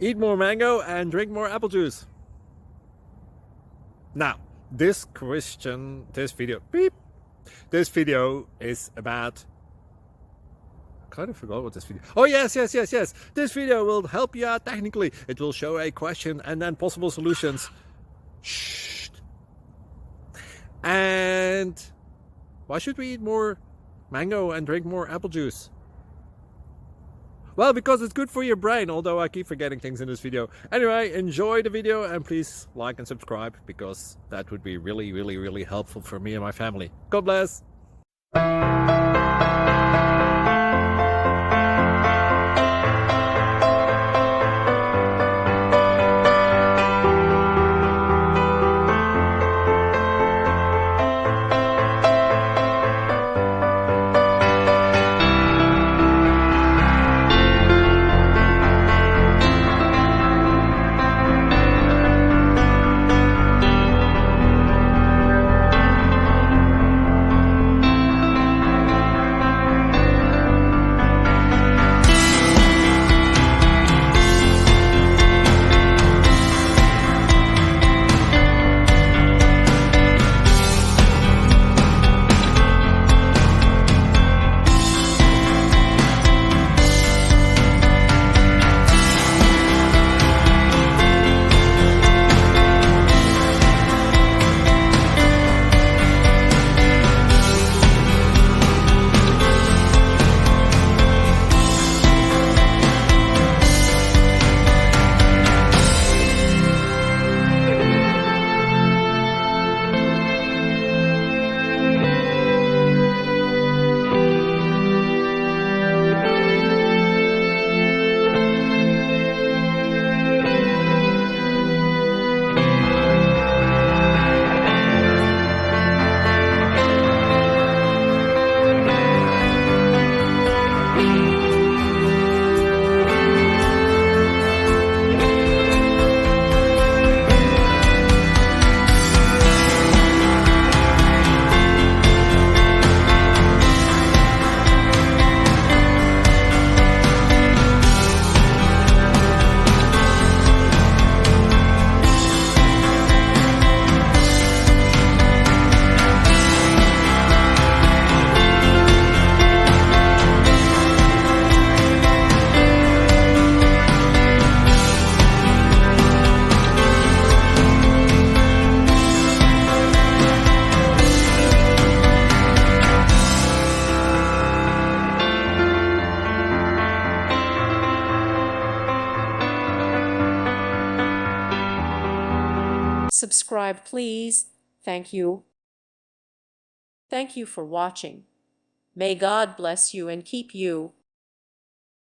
Eat more mango and drink more apple juice. Now, this video is about, I kind of forgot what this video. Oh yes. This video will help you out technically. It will show a question and then possible solutions. Shh. And why should we eat more mango and drink more apple juice? Well, because it's good for your brain, although I keep forgetting things in this video. Anyway, enjoy the video and please like and subscribe, because that would be really helpful for me and my family. God bless! Subscribe, please. Thank you. Thank you for watching. May God bless you and keep you.